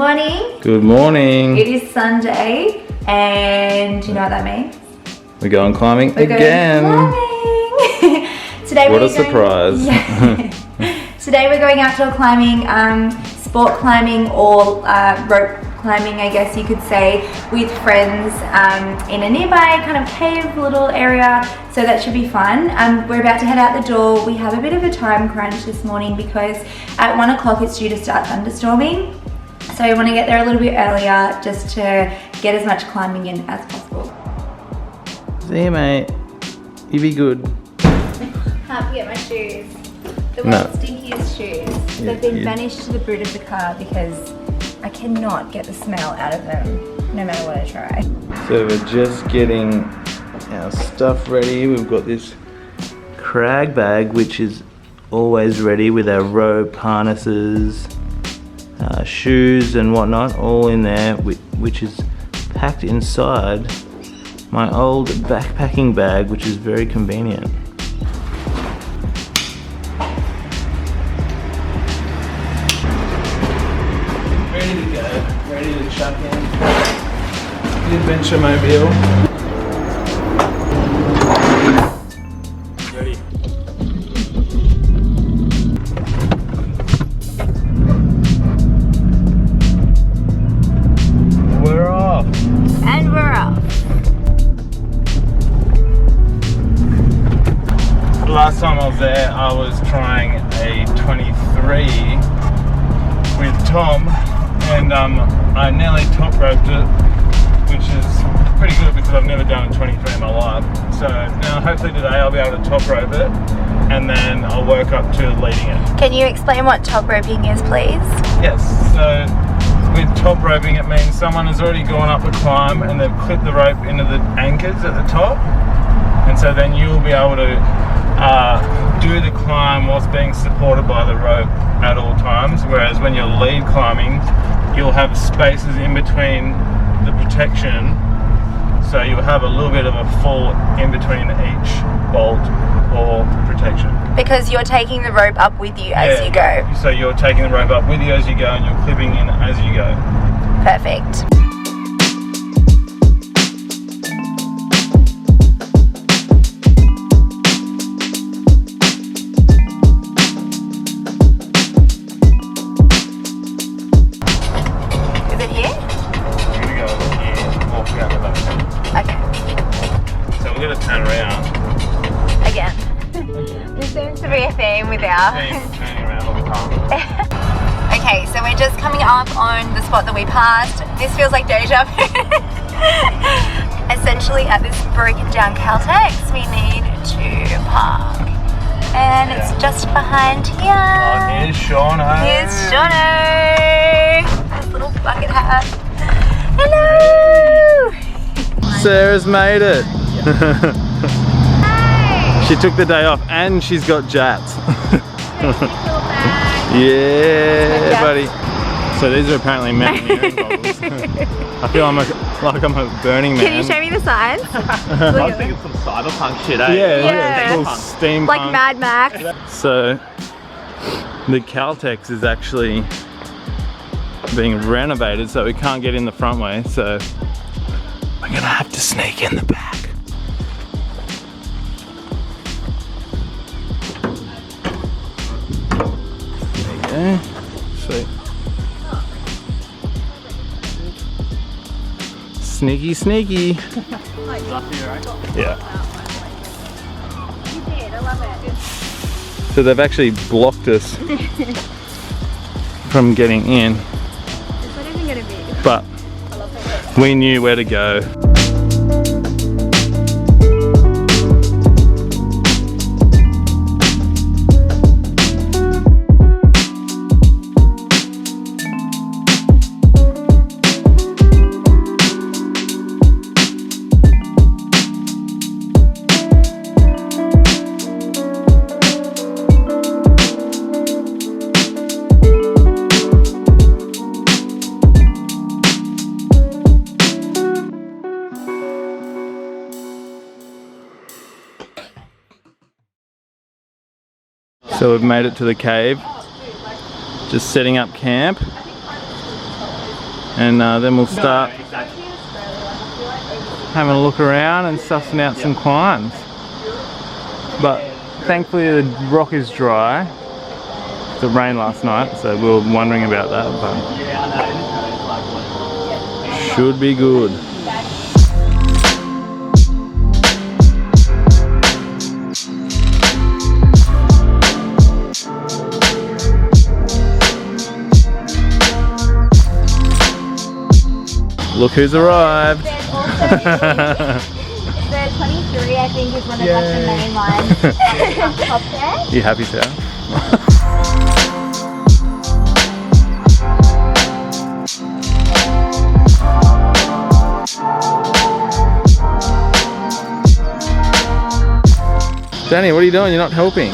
morning. Good morning. It is Sunday, and you know what that means? We're going climbing again. Today what a surprise. Today we're going outdoor climbing, sport climbing or rope climbing, I guess you could say, with friends in a nearby kind of cave little area, so that should be fun. We're about to head out the door. We have a bit of a time crunch this morning because at 1 o'clock it's due to start thunderstorming, so we want to get there a little bit earlier just to get as much climbing in as possible. See you, mate. You be good. Can't forget my shoes. The world's stinkiest shoes. They've been banished to the boot of the car because I cannot get the smell out of them, no matter what I try. So we're just getting our stuff ready. We've got this crag bag, which is always ready with our rope, harnesses, shoes and whatnot, all in there, which is packed inside my old backpacking bag, which is very convenient. Ready to go, ready to chuck in the adventure mobile. Ready. We're off. And we're off. The last time I was there, I was trying a 23 with Tom, and I nearly top roped it, which is pretty good because I've never done a 23 in my life. So now hopefully today I'll be able to top rope it, and then I'll work up to leading it. Can you explain what top roping is, please? Yes, so with top roping it means someone has already gone up a climb and they've clipped the rope into the anchors at the top, and so then you'll be able to do the climb whilst being supported by the rope at all times, whereas when you're lead climbing you'll have spaces in between the protection, so you'll have a little bit of a fall in between each bolt or protection. Because you're taking the rope up with you as you go. So you're taking the rope up with you as you go and you're clipping in as you go. Perfect. Turning around all the time. Okay, so we're just coming up on the spot that we passed. This feels like deja vu. Essentially at this broken down Caltex we need to park. And it's just behind here. Oh, here's Shauno. Here's Shauno. This little bucket hat. Hello! Sarah's made it. She took the day off and she's got jats. Yeah, buddy. So these are apparently mountaineering goggles. I feel like I'm a Burning Man. Can you show me the signs? I think it's some cyberpunk shit, eh? Yeah. Like steampunk. Like Mad Max. So the Caltex is actually being renovated, so we can't get in the front way. So we're gonna have to sneak in the back. Okay, sweet. Sneaky, sneaky. Yeah. You did, I love it. So they've actually blocked us from getting in, It's not even gonna be. but we knew where to go. So we've made it to the cave, just setting up camp. and then we'll start having a look around and sussing out some climbs. But thankfully the rock is dry. It rained last night, so we were wondering about that, but should be good. Look who's arrived. The 23, I think, is one of like the main lines up top there. You happy, Sarah? Danny, what are you doing? You're not helping.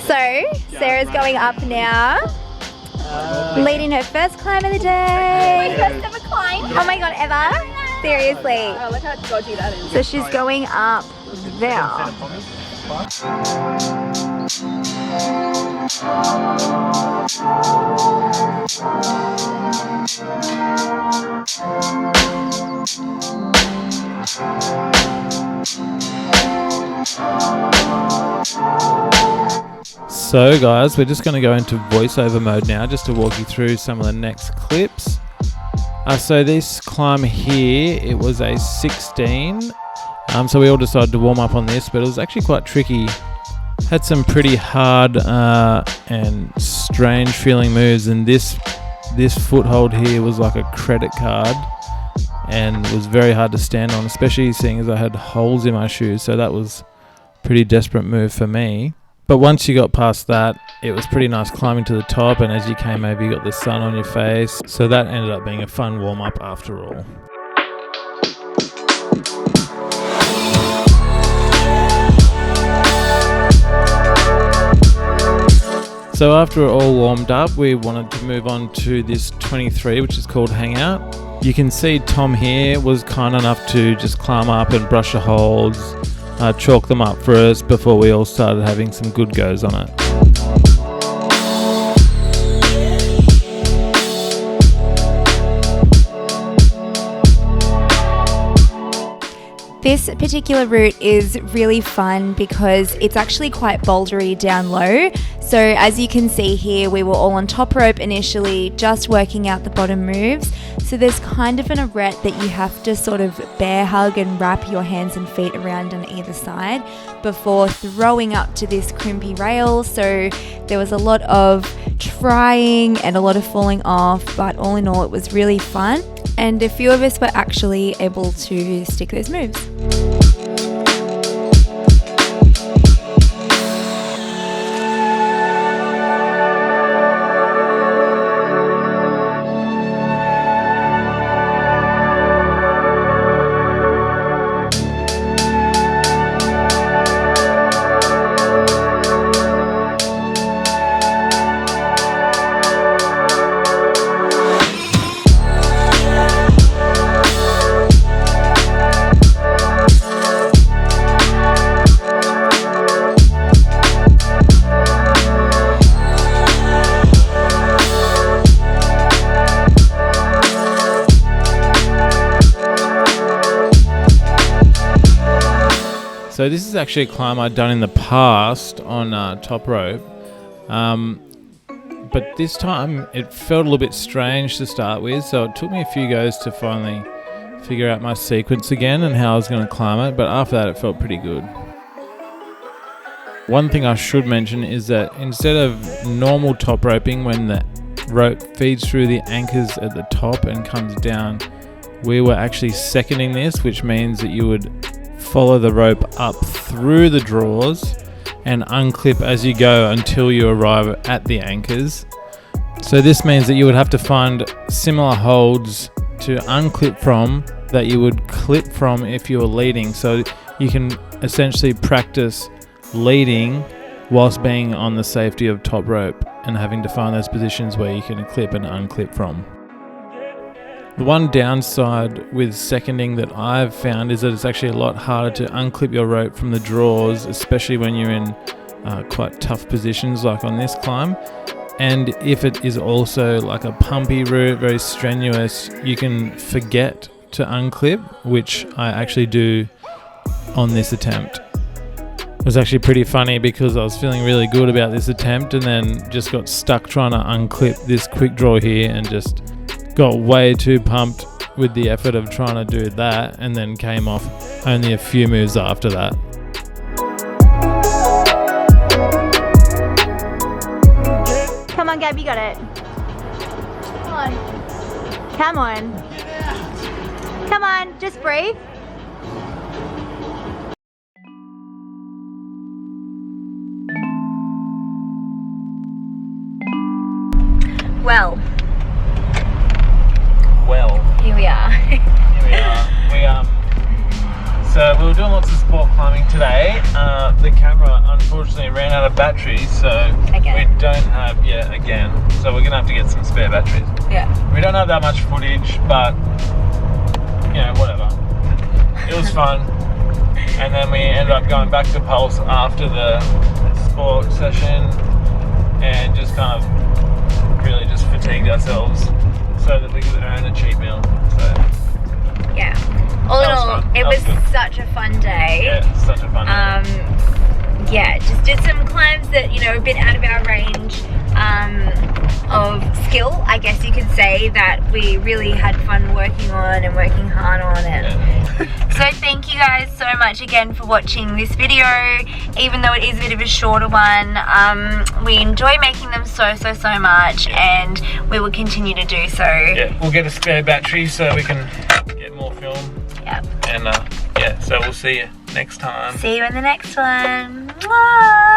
So, Sarah's going up now, leading her first climb of the day. First ever climb. Oh my god, ever? Seriously. Oh, look how dodgy that is. So she's going up there. So guys, we're just going to go into voiceover mode now just to walk you through some of the next clips. So this climb here, it was a 16. So we all decided to warm up on this, but it was actually quite tricky. Had some pretty hard and strange feeling moves, and this foothold here was like a credit card and was very hard to stand on, especially seeing as I had holes in my shoes, so that was a pretty desperate move for me. But once you got past that, it was pretty nice climbing to the top, and as you came over you got the sun on your face, so that ended up being a fun warm-up after all. So after it all warmed up, we wanted to move on to this 23, which is called Hangout. You can see Tom here was kind enough to just climb up and brush the holds, chalk them up for us before we all started having some good goes on it. This particular route is really fun because it's actually quite bouldery down low. So as you can see here, we were all on top rope initially, just working out the bottom moves. So there's kind of an arete that you have to sort of bear hug and wrap your hands and feet around on either side before throwing up to this crimpy rail. So there was a lot of trying and a lot of falling off, but all in all it was really fun. And a few of us were actually able to stick those moves. So this is actually a climb I'd done in the past on top rope, but this time it felt a little bit strange to start with, so it took me a few goes to finally figure out my sequence again and how I was going to climb it, but after that it felt pretty good. One thing I should mention is that instead of normal top roping when the rope feeds through the anchors at the top and comes down we were actually seconding this, which means that you would follow the rope up through the drawers and unclip as you go until you arrive at the anchors. So this means that you would have to find similar holds to unclip from that you would clip from if you were leading. So you can essentially practice leading whilst being on the safety of top rope and having to find those positions where you can clip and unclip from. The one downside with seconding that I've found is that it's actually a lot harder to unclip your rope from the drawers, especially when you're in quite tough positions like on this climb. And if it is also like a pumpy route, very strenuous, you can forget to unclip, which I actually do on this attempt. It was actually pretty funny because I was feeling really good about this attempt and then just got stuck trying to unclip this quick draw here and just got way too pumped with the effort of trying to do that and then came off only a few moves after that. Come on, Gab, you got it. Come on. Come on. Come on, just breathe. Well, here we are. So we were doing lots of sport climbing today. The camera unfortunately ran out of batteries, so Again. we don't have, again. So we're gonna have to get some spare batteries. Yeah. We don't have that much footage, but whatever. It was fun. And then we ended up going back to Pulse after the sport session and just kind of really just fatigued ourselves so that we could earn a cheap meal. So Yeah. All in That was all, fun. it That was was good. such a fun day. yeah, it's such a fun day. Yeah, just did some climbs that, a bit out of our range of skill, I guess you could say, that we really had fun working on and working hard on it. So thank you guys so much again for watching this video, even though it is a bit of a shorter one. We enjoy making them so much, and we will continue to do so. Yeah, we'll get a spare battery so we can get more film. Yep. And so we'll see you next time. See you in the next one. Mwah!